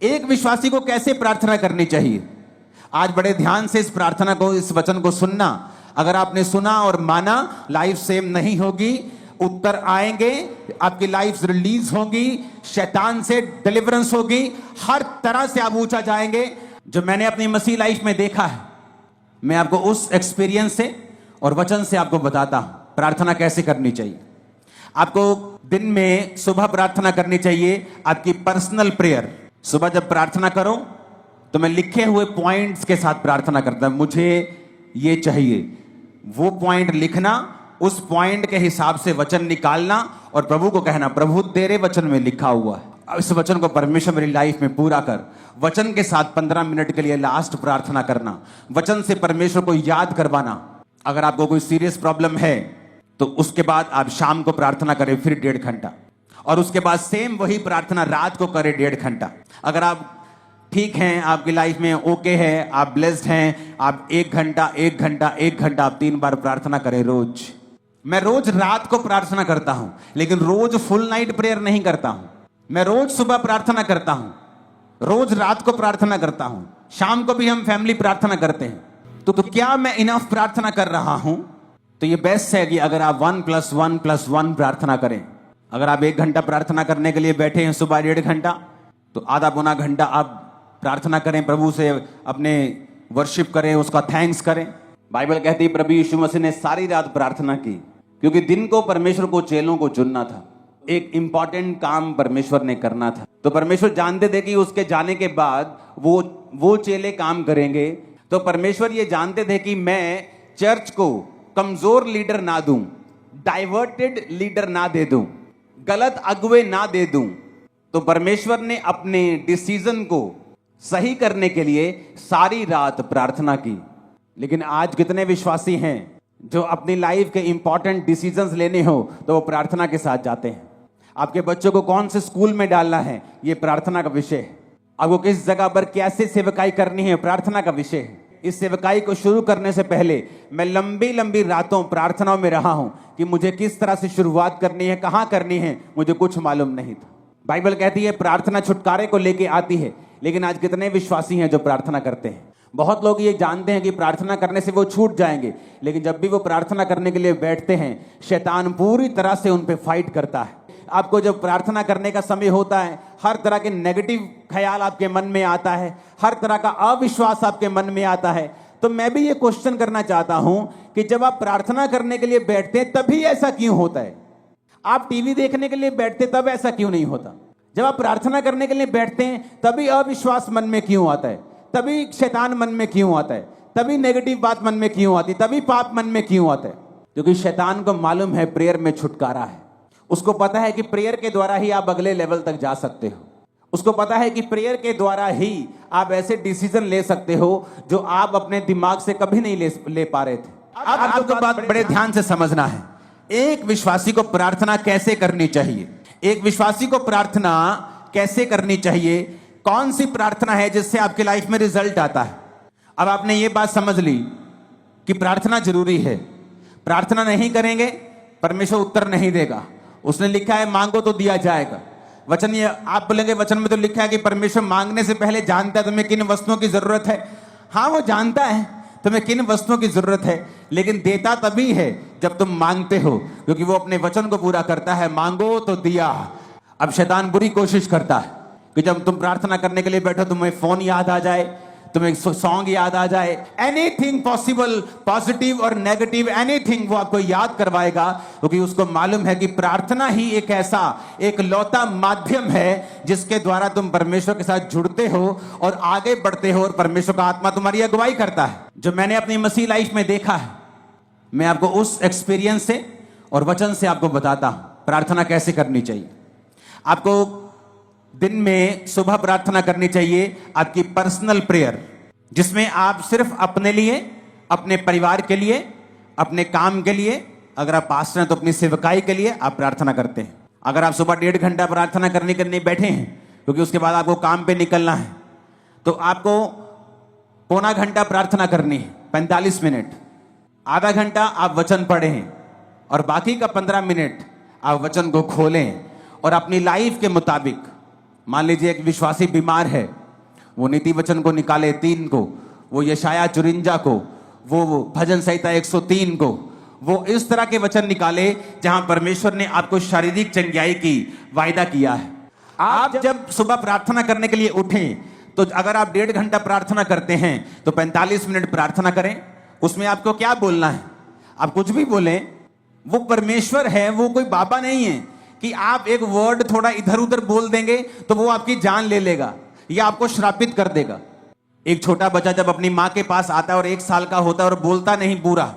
एक विश्वासी को कैसे प्रार्थना करनी चाहिए? आज बड़े ध्यान से इस प्रार्थना को, इस वचन को सुनना। अगर आपने सुना और माना, लाइफ सेम नहीं होगी, उत्तर आएंगे, आपकी लाइफ रिलीज होगी, शैतान से डिलीवरेंस होगी, हर तरह से आप ऊंचा जाएंगे। जो मैंने अपनी मसीह लाइफ में देखा है, मैं आपको उस एक्सपीरियंस से और वचन से आपको बताता हूं प्रार्थना कैसे करनी चाहिए। आपको दिन में सुबह प्रार्थना करनी चाहिए, आपकी पर्सनल प्रेयर। सुबह जब प्रार्थना करो तो मैं लिखे हुए पॉइंट्स के साथ प्रार्थना करता हूं। मुझे ये चाहिए, वो पॉइंट लिखना, उस पॉइंट के हिसाब से वचन निकालना और प्रभु को कहना, प्रभु तेरे वचन में लिखा हुआ है, इस वचन को परमेश्वर मेरी लाइफ में पूरा कर। वचन के साथ 15 मिनट के लिए लास्ट प्रार्थना करना, वचन से परमेश्वर को याद करवाना। अगर आपको कोई सीरियस प्रॉब्लम है तो उसके बाद आप शाम को प्रार्थना करें फिर 1.5 घंटा, और उसके बाद सेम वही प्रार्थना रात को करें 1.5 घंटा। अगर आप ठीक हैं, आपकी लाइफ में ओके है, आप ब्लेस्ड हैं, आप 1 घंटा 1 घंटा 1 घंटा आप 3 बार प्रार्थना करें रोज। मैं रोज रात को प्रार्थना करता हूं, लेकिन रोज फुल नाइट प्रेयर नहीं करता हूं। मैं रोज सुबह प्रार्थना करता हूं, रोज रात को प्रार्थना करता हूं, शाम को भी हम फैमिली प्रार्थना करते हैं। तो क्या मैं इनफ प्रार्थना कर रहा हूं? तो ये बेस्ट है कि अगर आप 1+1+1 प्रार्थना करें। अगर आप 1 घंटा प्रार्थना करने के लिए बैठे हैं सुबह 1.5 घंटा, तो आधा पौना घंटा आप प्रार्थना करें, प्रभु से अपने वर्शिप करें, उसका थैंक्स करें। बाइबल कहती है प्रभु यीशु मसीह ने सारी रात प्रार्थना की, क्योंकि दिन को परमेश्वर को चेलों को चुनना था, एक इंपॉर्टेंट काम परमेश्वर ने करना था। तो परमेश्वर जानते थे कि उसके जाने के बाद वो चेले काम करेंगे। तो परमेश्वर ये जानते थे कि मैं चर्च को कमजोर लीडर ना दूं, डाइवर्टेड लीडर ना दे दूं, गलत अगुवे ना दे दूं। तो परमेश्वर ने अपने डिसीजन को सही करने के लिए सारी रात प्रार्थना की। लेकिन आज कितने विश्वासी हैं जो अपनी लाइफ के इंपॉर्टेंट डिसीजंस लेने हो तो वो प्रार्थना के साथ जाते हैं। आपके बच्चों को कौन से स्कूल में डालना है, ये प्रार्थना का विषय है। आपको किस जगह पर कैसे सेवकाई करनी है, प्रार्थना का विषय है। इस सेवकाई को शुरू करने से पहले मैं लंबी लंबी रातों प्रार्थनाओं में रहा हूं कि मुझे किस तरह से शुरुआत करनी है, कहां करनी है, मुझे कुछ मालूम नहीं था। बाइबल कहती है प्रार्थना छुटकारे को लेके आती है, लेकिन आज कितने विश्वासी हैं जो प्रार्थना करते हैं? बहुत लोग ये जानते हैं कि प्रार्थना करने से वो छूट जाएंगे, लेकिन जब भी वो प्रार्थना करने के लिए बैठते हैं, शैतान पूरी तरह से उन पे फाइट करता है। आपको जब प्रार्थना करने का समय होता है, हर तरह के नेगेटिव ख्याल आपके मन में आता है, हर तरह का अविश्वास आपके मन में आता है। तो मैं भी ये क्वेश्चन करना चाहता हूं कि जब आप प्रार्थना करने के लिए बैठते हैं तभी ऐसा क्यों होता है? आप टीवी देखने के लिए बैठते तब ऐसा क्यों नहीं होता? जब आप प्रार्थना करने के लिए बैठते हैं तभी अविश्वास मन में क्यों आता है? तभी शैतान मन में क्यों आता है? तभी नेगेटिव बात मन में क्यों आती है? तभी पाप मन में क्यों आता है? क्योंकि शैतान को मालूम है प्रेयर में छुटकारा है। उसको पता है कि प्रेयर के द्वारा ही आप अगले लेवल तक जा सकते हो। उसको पता है कि प्रेयर के द्वारा ही आप ऐसे डिसीजन ले सकते हो जो आप अपने दिमाग से कभी नहीं ले पा रहे थे। अब आपको बात बड़े ध्यान से समझना है, एक विश्वासी को प्रार्थना कैसे करनी चाहिए। एक विश्वासी को प्रार्थना कैसे करनी चाहिए, कौन सी प्रार्थना है जिससे आपकी लाइफ में रिजल्ट आता है। अब आपने ये बात समझ ली कि प्रार्थना जरूरी है। प्रार्थना नहीं करेंगे परमेश्वर उत्तर नहीं देगा। उसने लिखा है मांगो तो दिया जाएगा। वचन ये आप बोलेंगे वचन में तो लिखा है कि परमेश्वर मांगने से पहले जानता है तुम्हें किन वस्तुओं की जरूरत है। हाँ, वो जानता है तुम्हें किन वस्तुओं की जरूरत है, लेकिन देता तभी है जब तुम मांगते हो, क्योंकि वो अपने वचन को पूरा करता है। मांगो तो दिया। अब शैतान बुरी कोशिश करता है कि जब तुम प्रार्थना करने के लिए बैठो तुम्हें फोन याद आ जाए, तुम्हें सॉन्ग याद आ जाए, एनीथिंग पॉसिबल, पॉजिटिव और नेगेटिव एनीथिंग वो आपको याद करवाएगा, क्योंकि उसको मालूम है कि प्रार्थना ही एक ऐसा एक लौता माध्यम है जिसके द्वारा तुम परमेश्वर के साथ जुड़ते हो और आगे बढ़ते हो और परमेश्वर का आत्मा तुम्हारी अगुवाई करता है। जो मैंने अपनी मसीह लाइफ में देखा है, मैं आपको उस एक्सपीरियंस से और वचन से आपको बताता हूं प्रार्थना कैसे करनी चाहिए। आपको दिन में सुबह प्रार्थना करनी चाहिए, आपकी पर्सनल प्रेयर, जिसमें आप सिर्फ अपने लिए, अपने परिवार के लिए, अपने काम के लिए, अगर आप पास्टर हैं तो अपनी सेवकाई के लिए आप प्रार्थना करते हैं। अगर आप सुबह 1.5 घंटा प्रार्थना करने के लिए बैठे हैं क्योंकि उसके बाद आपको काम पे निकलना है, तो आपको पौना घंटा प्रार्थना करनी है, 45 मिनट। आधा घंटा आप वचन पढ़ें और बाकी का 15 मिनट आप वचन को खोलें और अपनी लाइफ के मुताबिक मान लीजिए एक विश्वासी बीमार है, वो नीति वचन को निकाले 3 को, वो यशाया 54 को, वो भजन संहिता 103 को, वो इस तरह के वचन निकाले जहां परमेश्वर ने आपको शारीरिक चंगाई की वायदा किया है। आप जब सुबह प्रार्थना करने के लिए उठें तो अगर आप 1.5 घंटा प्रार्थना करते हैं तो 45 मिनट प्रार्थना करें। उसमें आपको क्या बोलना है? आप कुछ भी बोलें, वो परमेश्वर है, वो कोई बाबा नहीं है कि आप एक वर्ड थोड़ा इधर उधर बोल देंगे तो वो आपकी जान ले लेगा या आपको श्रापित कर देगा। एक छोटा बच्चा जब अपनी माँ के पास आता है और 1 साल का होता है और बोलता नहीं पूरा,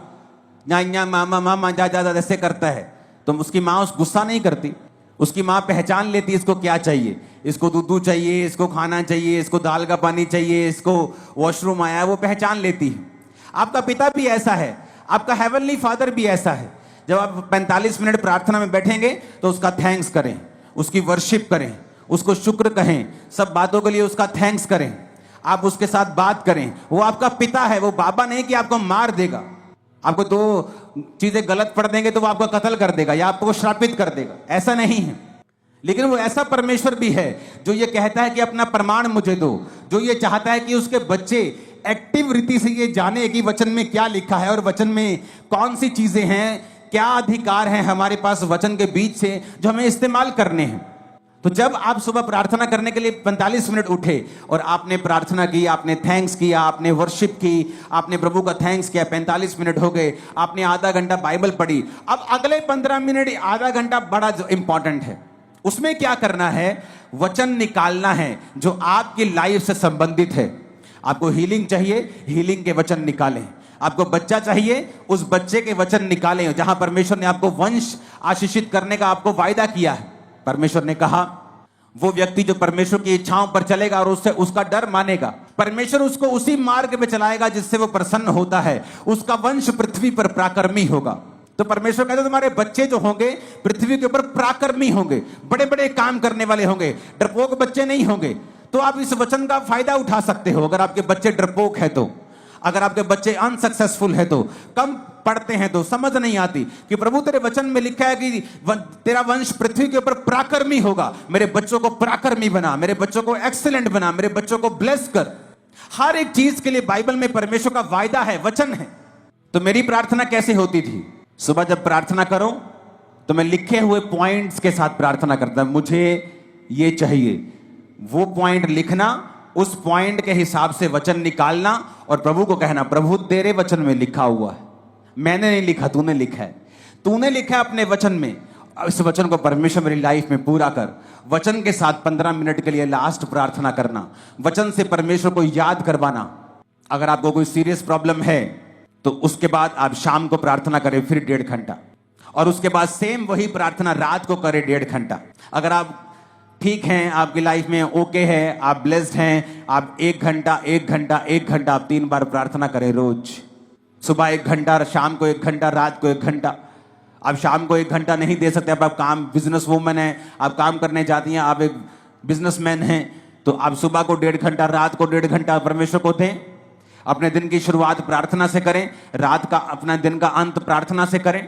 या मामा मामा जा जा ऐसे करता है, तो उसकी माँ उस गुस्सा नहीं करती। उसकी माँ पहचान लेती है इसको क्या चाहिए, इसको दूध चाहिए, इसको खाना चाहिए, इसको दाल का पानी चाहिए, इसको वॉशरूम आया है, वो पहचान लेती है। आपका पिता भी ऐसा है, आपका हेवनली फादर भी ऐसा है। जब आप 45 मिनट प्रार्थना में बैठेंगे तो उसका थैंक्स करें, उसकी वर्शिप करें, उसको शुक्र कहें, सब बातों के लिए उसका थैंक्स करें, आप उसके साथ बात करें। वो आपका पिता है, वो बाबा नहीं कि आपको मार देगा। आपको 2 चीजें गलत पढ़ देंगे तो वो आपको कत्ल कर देगा या आपको श्रापित कर देगा, ऐसा नहीं है। लेकिन वो ऐसा परमेश्वर भी है जो ये कहता है कि अपना प्रमाण मुझे दो, जो ये चाहता है कि उसके बच्चे एक्टिव रीति से ये जाने कि वचन में क्या लिखा है और वचन में कौन सी चीजें हैं, क्या अधिकार हैं हमारे पास वचन के बीच से जो हमें इस्तेमाल करने हैं। तो जब आप सुबह प्रार्थना करने के लिए 45 मिनट उठे और आपने प्रार्थना की, आपने थैंक्स किया, आपने वर्शिप की, आपने प्रभु का थैंक्स किया, 45 मिनट हो गए, आपने आधा घंटा बाइबल पढ़ी। अब अगले 15 मिनट, आधा घंटा बड़ा इंपॉर्टेंट है। उसमें क्या करना है? वचन निकालना है जो आपकी लाइफ से संबंधित है। आपको हीलिंग चाहिए, हीलिंग के वचन निकालें। आपको बच्चा चाहिए, उस बच्चे के वचन निकालें। जहां परमेश्वर ने आपको वंश आशीषित करने का आपको वायदा किया है, परमेश्वर ने कहा वो व्यक्ति जो परमेश्वर की इच्छाओं पर चलेगा और उससे उसका डर मानेगा, परमेश्वर उसको उसी मार्ग में चलाएगा जिससे वो प्रसन्न होता है, उसका वंश पृथ्वी पर प्राकर्मी होगा। तो परमेश्वर कहते तुम्हारे बच्चे जो होंगे पृथ्वी के ऊपर प्राकर्मी होंगे, बड़े बड़े काम करने वाले होंगे, डरपोक बच्चे नहीं होंगे। तो आप इस वचन का फायदा उठा सकते हो। अगर आपके बच्चे डरपोक है तो, अगर आपके बच्चे अनसक्सेसफुल है तो, कम पढ़ते हैं तो, समझ नहीं आती कि प्रभु तेरे वचन में लिखा है कि तेरा वंश पृथ्वी के ऊपर प्राकर्मी होगा, मेरे बच्चों को प्राकर्मी बना, मेरे बच्चों को एक्सीलेंट बना, मेरे बच्चों को ब्लेस कर। हर एक चीज के लिए बाइबल में परमेश्वर का वायदा है, वचन है। तो मेरी प्रार्थना कैसे होती थी? सुबह जब प्रार्थना करो तो मैं लिखे हुए पॉइंट्स के साथ प्रार्थना करता, मुझे ये चाहिए, वो पॉइंट लिखना, उस पॉइंट के हिसाब से वचन निकालना और प्रभु को कहना प्रभु तेरे वचन में लिखा हुआ है, मैंने नहीं लिखा, तूने लिखा है, तूने लिखा है अपने वचन में, इस वचन को परमेश्वर मेरी लाइफ में पूरा कर। वचन के साथ 15 मिनट के लिए लास्ट प्रार्थना करना, वचन से परमेश्वर को याद करवाना। अगर आपको कोई सीरियस प्रॉब्लम है तो उसके बाद आप शाम को प्रार्थना करें फिर 1.5 घंटा, और उसके बाद सेम वही प्रार्थना रात को करें 1.5 घंटा। अगर आप ठीक हैं, आपकी लाइफ में ओके है, आप ब्लेस्ड हैं, आप 1 घंटा 1 घंटा 1 घंटा आप 3 बार प्रार्थना करें रोज। सुबह 1 घंटा, शाम को 1 घंटा, रात को 1 घंटा। आप शाम को 1 घंटा नहीं दे सकते, आप काम, बिजनेस वूमन है, आप काम करने जाती हैं, आप एक बिजनेसमैन हैं, तो आप सुबह को 1.5 घंटा, रात को 1.5 घंटा परमेश्वर को दें। अपने दिन की शुरुआत प्रार्थना से करें, रात का अपना दिन का अंत प्रार्थना से करें।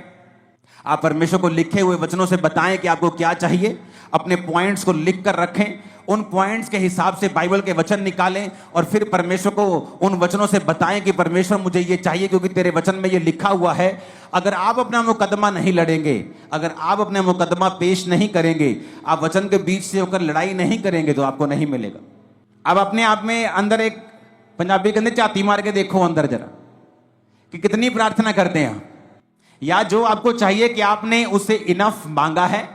आप परमेश्वर को लिखे हुए वचनों से बताएं कि आपको क्या चाहिए, अपने पॉइंट्स को लिख कर रखें, उन पॉइंट्स के हिसाब से बाइबल के वचन निकालें और फिर परमेश्वर को उन वचनों से बताएं कि परमेश्वर मुझे ये चाहिए क्योंकि तेरे वचन में ये लिखा हुआ है। अगर आप अपना मुकदमा नहीं लड़ेंगे, अगर आप अपना मुकदमा पेश नहीं करेंगे, आप वचन के बीच से होकर लड़ाई नहीं करेंगे तो आपको नहीं मिलेगा। अब अपने आप में अंदर एक पंजाबी के अंदर झाती मार के देखो अंदर जरा कि कितनी प्रार्थना करते हैं आप, या जो आपको चाहिए कि आपने उससे इनफ मांगा है,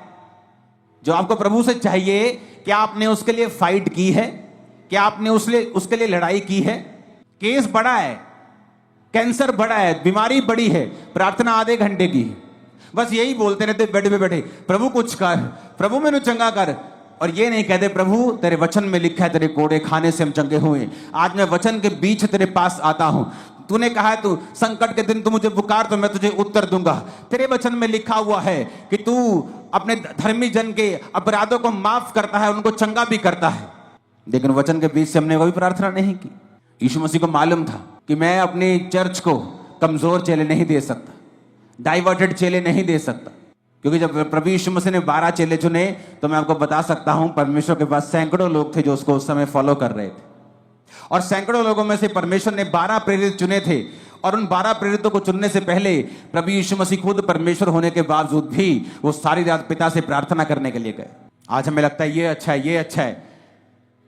जो आपको प्रभु से चाहिए क्या आपने उसके लिए फाइट की है, क्या आपने उसके लिए लड़ाई की है। केस बड़ा है, कैंसर बड़ा है, बीमारी बड़ी है, प्रार्थना आधे घंटे की है, बस यही बोलते रहते बेड पे बैठे प्रभु कुछ कर, प्रभु मैंने चंगा कर, और ये नहीं कहते प्रभु तेरे वचन में लिखा है तेरे कोड़े खाने से हम चंगे हुए। आज मैं वचन के बीच तेरे पास आता हूं, तूने कहा है तू संकट के दिन तू मुझे पुकार तो मैं तुझे उत्तर दूंगा। तेरे वचन में लिखा हुआ है कि तू अपने धर्मी जन के अपराधों को माफ करता है, उनको चंगा भी करता है। लेकिन वचन के बीच से हमने कोई प्रार्थना नहीं की। यीशु मसीह को मालूम था कि मैं अपनी चर्च को कमजोर चेले नहीं दे सकता, डाइवर्टेड चेले नहीं दे सकता, क्योंकि जब प्रभु यीशु मसीह ने 12 चेले चुने तो मैं आपको बता सकता हूं परमेश्वर के पास सैकड़ों लोग थे जो उसको उस समय फॉलो कर रहे थे, और सैकड़ों लोगों में से परमेश्वर ने 12 प्रेरित चुने थे। और उन 12 प्रेरितों को चुनने से पहले प्रभु यीशु मसीह खुद परमेश्वर होने के बावजूद भी वो सारी रात पिता से प्रार्थना करने के लिए गए। आज हमें लगता है ये अच्छा है, ये अच्छा है,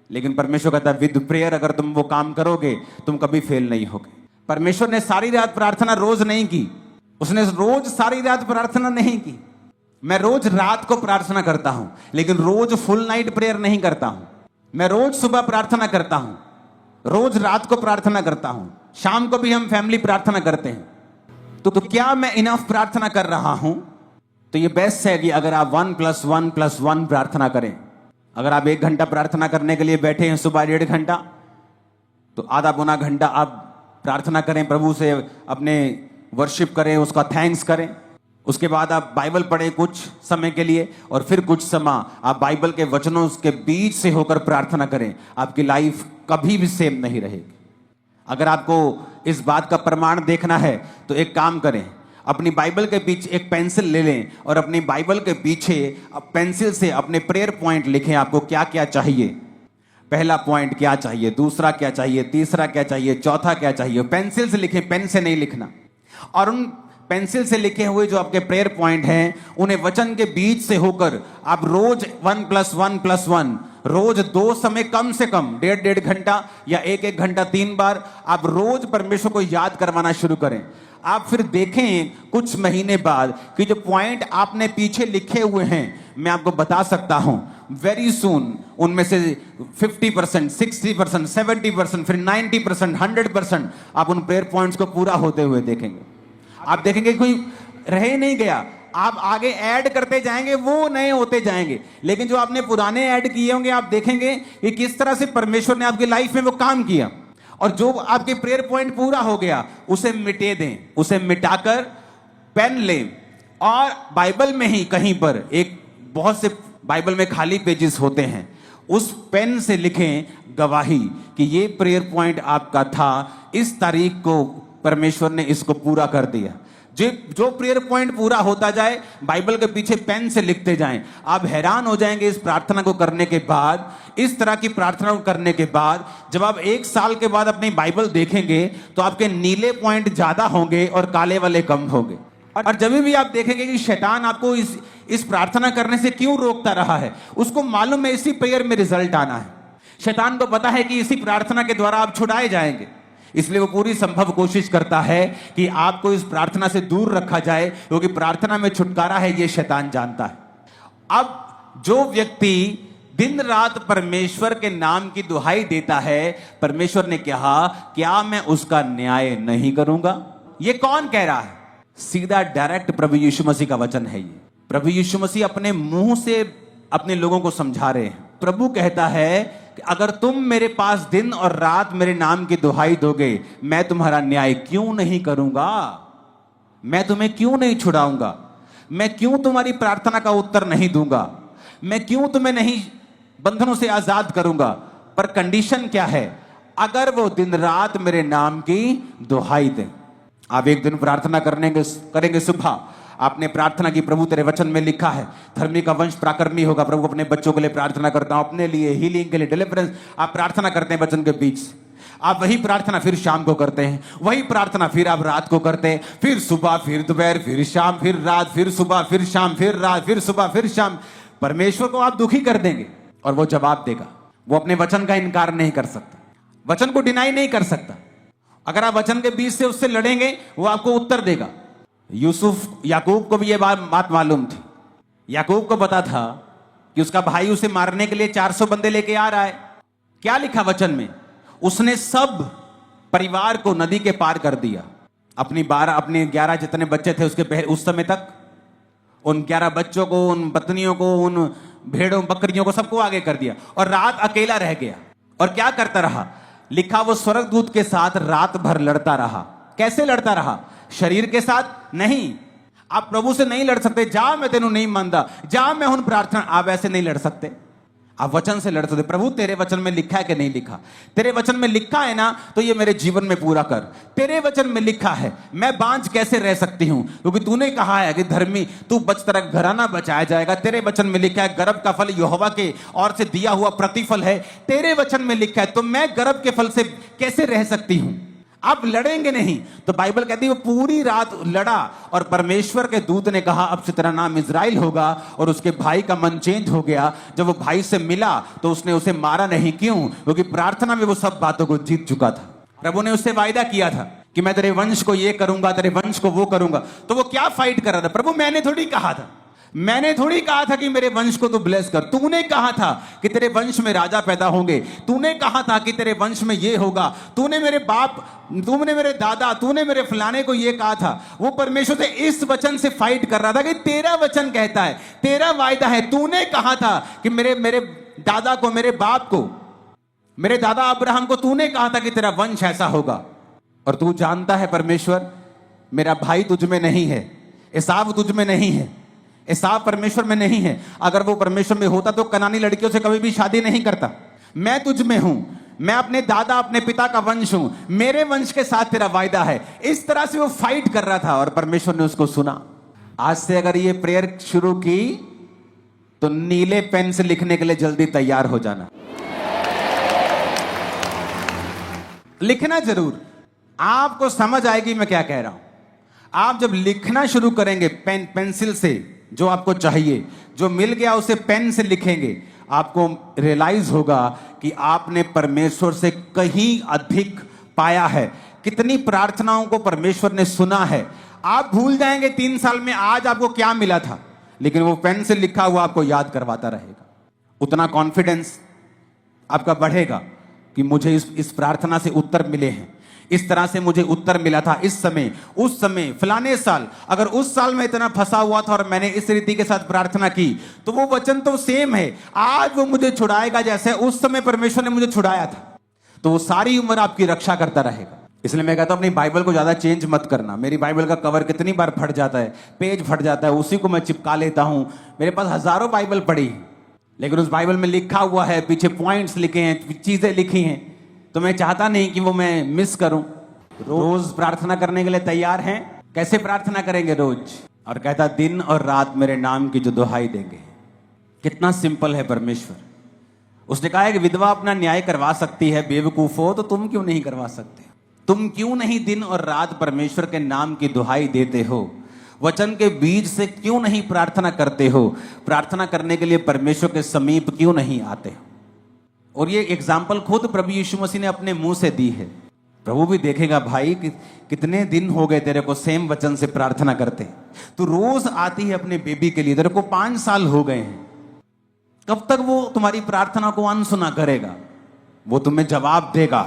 लेकिन परमेश्वर कहता है विद प्रेयर अगर तुम वो काम करोगे तुम कभी फेल नहीं होगे। परमेश्वर ने सारी रात प्रार्थना रोज नहीं की, उसने रोज सारी रात प्रार्थना नहीं की। मैं रोज रात को प्रार्थना करता हूं, लेकिन रोज फुल नाइट प्रेयर नहीं करता हूं। मैं रोज सुबह प्रार्थना करता हूं, रोज रात को प्रार्थना करता हूं, शाम को भी हम फैमिली प्रार्थना करते हैं। तो क्या मैं इनफ प्रार्थना कर रहा हूं? तो ये बेस्ट है कि अगर आप 1+1+1 प्रार्थना करें। अगर आप 1 घंटा प्रार्थना करने के लिए बैठे हैं सुबह 1.5 घंटा, तो आधा पौना घंटा आप प्रार्थना करें, प्रभु से अपने वर्शिप करें, उसका थैंक्स करें। उसके बाद आप बाइबल पढ़ें कुछ समय के लिए, और फिर कुछ समय आप बाइबल के वचनों के बीच से होकर प्रार्थना करें। आपकी लाइफ कभी भी सेम नहीं रहेगी। अगर आपको इस बात का प्रमाण देखना है तो एक काम करें, अपनी बाइबल के पीछे एक पेंसिल ले लें और अपनी बाइबल के पीछे पेंसिल से अपने प्रेयर पॉइंट लिखें। आपको क्या क्या चाहिए, पहला पॉइंट क्या चाहिए, दूसरा क्या चाहिए, तीसरा क्या चाहिए, चौथा क्या चाहिए। पेंसिल से लिखें, पेन से नहीं लिखना। और उन पेंसिल से लिखे हुए जो आपके प्रेयर पॉइंट हैं उन्हें वचन के बीच से होकर आप रोज 1+1+1 रोज 2 समय कम से कम 1.5 घंटा या 1 घंटा 3 बार आप रोज परमेश्वर को याद करवाना शुरू करें। आप फिर देखें कुछ महीने बाद कि जो पॉइंट आपने पीछे लिखे हुए हैं, मैं आपको बता सकता हूं वेरी सून उनमें से 50%, 60%, 70%, फिर 90%, 100% आप उन प्रेयर पॉइंट्स को पूरा होते हुए देखेंगे। आप देखेंगे कोई रह ही नहीं गया, आप आगे ऐड करते जाएंगे, वो नए होते जाएंगे। लेकिन जो आपने पुराने ऐड किए होंगे आप देखेंगे कि किस तरह से परमेश्वर ने आपकी लाइफ में वो काम किया। और जो आपके प्रेयर पॉइंट पूरा हो गया उसे मिटे दें, उसे मिटाकर पेन लें और बाइबल में ही कहीं पर एक बहुत से बाइबल में खाली पेजेस होते हैं, उस पेन से लिखें गवाही कि ये प्रेयर पॉइंट आपका था, इस तारीख को परमेश्वर ने इसको पूरा कर दिया। जो प्रेयर पॉइंट पूरा होता जाए बाइबल के पीछे पेन से लिखते जाएं। आप हैरान हो जाएंगे इस प्रार्थना को करने के बाद, इस तरह की प्रार्थना को करने के बाद जब आप 1 साल के बाद अपनी बाइबल देखेंगे तो आपके नीले पॉइंट ज्यादा होंगे और काले वाले कम होंगे। और जब भी आप देखेंगे कि शैतान आपको इस प्रार्थना करने से क्यों रोकता रहा है, उसको मालूम है इसी प्रेयर में रिजल्ट आना है। शैतान को पता है कि इसी प्रार्थना के द्वारा आप छुड़ाए जाएंगे, इसलिए वो पूरी संभव कोशिश करता है कि आपको इस प्रार्थना से दूर रखा जाए, क्योंकि प्रार्थना में छुटकारा है ये शैतान जानता है। अब जो व्यक्ति दिन रात परमेश्वर के नाम की दुहाई देता है, परमेश्वर ने कहा क्या मैं उसका न्याय नहीं करूंगा? ये कौन कह रहा है? सीधा डायरेक्ट प्रभु यीशु मसीह का वचन है ये। प्रभु यीशु मसीह अपने मुंह से अपने लोगों को समझा रहे हैं। प्रभु कहता है कि अगर तुम मेरे पास दिन और रात मेरे नाम की दुहाई दोगे, मैं तुम्हारा न्याय क्यों नहीं करूंगा? मैं तुम्हें क्यों नहीं छुड़ाऊंगा? मैं क्यों तुम्हारी प्रार्थना का उत्तर नहीं दूंगा? मैं क्यों तुम्हें नहीं बंधनों से आजाद करूंगा? पर कंडीशन क्या है? अगर वो दिन रात मेरे नाम की दुहाई दें। आप एक दिन प्रार्थना करेंगे सुबह, आपने प्रार्थना की प्रभु तेरे वचन में लिखा है धर्मी का वंश पराक्रमी होगा। प्रभु अपने बच्चों के लिए प्रार्थना करता हूं, अपने लिए हीलिंग के लिए, डिलीवरेंस। आप प्रार्थना करते हैं वचन के बीच, आप वही प्रार्थना फिर शाम को करते हैं, वही प्रार्थना फिर आप रात को करते हैं, फिर सुबह, फिर दोपहर, फिर शाम, फिर रात, फिर सुबह, फिर शाम, फिर रात, फिर सुबह, फिर शाम। परमेश्वर को आप दुखी कर देंगे और वो जवाब देगा। वो अपने वचन का इनकार नहीं कर सकता, वचन को डिनाई नहीं कर सकता। अगर आप वचन के बीच से उससे लड़ेंगे वो आपको उत्तर देगा। याकूब को भी ये बात मालूम थी। याकूब को पता था कि उसका भाई उसे मारने के लिए 400 बंदे लेके आ रहा है। क्या लिखा वचन में? उसने सब परिवार को नदी के पार कर दिया। अपने 11 जितने बच्चे थे उसके उस समय तक, उन 11 बच्चों को, उन पत्नियों को, उन भेड़ों बकरियों को, सबको आगे कर दिया और रात अकेला रह गया। और क्या करता रहा? लिखा वो स्वर्गदूत के साथ रात भर लड़ता रहा। कैसे लड़ता रहा? शरीर के साथ नहीं। आप प्रभु से नहीं लड़ सकते, जा मैं तेनू नहीं मानता, जा मैं हूं प्रार्थना, आप ऐसे नहीं लड़ सकते। आप वचन से लड़ते थे, प्रभु तेरे वचन में लिखा है कि नहीं लिखा? तेरे वचन में लिखा है ना, तो ये मेरे जीवन में पूरा कर। तेरे वचन में लिखा है, मैं बांझ कैसे रह सकती हूं? क्योंकि तूने कहा है कि धर्मी तू बच, तेरा घराना बचाया जाएगा। तेरे वचन में लिखा है गर्भ का फल यहोवा के ओर से दिया हुआ प्रतिफल है। तेरे वचन में लिखा है, तो मैं गर्भ के फल से कैसे रह सकती हूं? अब लड़ेंगे नहीं। तो बाइबल कहती है वो पूरी रात लड़ा और परमेश्वर के दूत ने कहा अब से तेरा नाम इजराइल होगा। और उसके भाई का मन चेंज हो गया। जब वो भाई से मिला तो उसने उसे मारा नहीं। क्यों? क्योंकि प्रार्थना में वो सब बातों को जीत चुका था। प्रभु ने उससे वायदा किया था कि मैं तेरे वंश को ये करूंगा, तेरे वंश को वो करूंगा। तो वो क्या फाइट कर रहा था? प्रभु मैंने थोड़ी कहा था कि मेरे वंश को तू ब्लेस कर। तूने कहा था कि तेरे वंश में राजा पैदा होंगे। तूने कहा था कि तेरे वंश में ये होगा। तूने मेरे बाप, तूने मेरे दादा, तूने मेरे फलाने को ये कहा था। वो परमेश्वर से इस वचन से फाइट कर रहा था कि तेरा वचन कहता है, तेरा वायदा है। तूने कहा था कि मेरे दादा को, मेरे बाप को, मेरे दादा अब्राहम को तूने कहा था कि तेरा वंश ऐसा होगा। और तू जानता है परमेश्वर, मेरा भाई तुझ में नहीं है, एसाव तुझ में नहीं है, एसाव परमेश्वर में नहीं है। अगर वो परमेश्वर में होता तो कनानी लड़कियों से कभी भी शादी नहीं करता। मैं तुझ में हूं, मैं अपने दादा अपने पिता का वंश हूं, मेरे वंश के साथ तेरा वायदा है। इस तरह से वो फाइट कर रहा था और परमेश्वर ने उसको सुना। आज से अगर ये प्रेयर शुरू की तो नीले पेन से लिखने के लिए जल्दी तैयार हो जाना। लिखना जरूर, आपको समझ आएगी मैं क्या कह रहा हूं। आप जब लिखना शुरू करेंगे पेंसिल से, जो आपको चाहिए, जो मिल गया उसे पेन से लिखेंगे, आपको रियलाइज होगा कि आपने परमेश्वर से कहीं अधिक पाया है। कितनी प्रार्थनाओं को परमेश्वर ने सुना है। आप भूल जाएंगे 3 साल में आज आपको क्या मिला था, लेकिन वो पेन से लिखा हुआ आपको याद करवाता रहेगा। उतना कॉन्फिडेंस आपका बढ़ेगा कि मुझे इस प्रार्थना से उत्तर मिले हैं, इस तरह से मुझे उत्तर मिला था इस समय, उस समय, फलाने साल। अगर उस साल में इतना फंसा हुआ था और मैंने इस रीति के साथ प्रार्थना की, तो वो वचन तो सेम है। आज वो मुझे छुड़ाएगा जैसे उस समय परमेश्वर ने मुझे छुड़ाया था। तो वो सारी उम्र आपकी रक्षा करता रहेगा। इसलिए मैं कहता हूं अपनी बाइबल को ज्यादा चेंज मत करना। मेरी बाइबल का कवर कितनी बार फट जाता है, पेज फट जाता है, उसी को मैं चिपका लेता हूं। मेरे पास हजारों बाइबल पड़ी, लेकिन उस बाइबल में लिखा हुआ है, पीछे पॉइंट्स लिखे हैं, चीजें लिखी हैं, तो मैं चाहता नहीं कि वो मैं मिस करूं। रोज प्रार्थना करने के लिए तैयार हैं? कैसे प्रार्थना करेंगे रोज? और कहता दिन और रात मेरे नाम की जो दुहाई देंगे। कितना सिंपल है परमेश्वर। उसने कहा है कि विधवा अपना न्याय करवा सकती है, बेवकूफो तो तुम क्यों नहीं करवा सकते? तुम क्यों नहीं दिन और रात परमेश्वर के नाम की दुहाई देते हो? वचन के बीज से क्यों नहीं प्रार्थना करते हो? प्रार्थना करने के लिए परमेश्वर के समीप क्यों नहीं आते हो? और ये एग्जाम्पल खुद प्रभु यीशु मसीह ने अपने मुंह से दी है। प्रभु भी देखेगा भाई कि कितने दिन हो गए तेरे को सेम वचन से प्रार्थना करते। तू रोज आती है अपने बेबी के लिए, तेरे को 5 साल हो गए हैं। कब तक वो तुम्हारी प्रार्थना को अनसुना करेगा? वो तुम्हें जवाब देगा।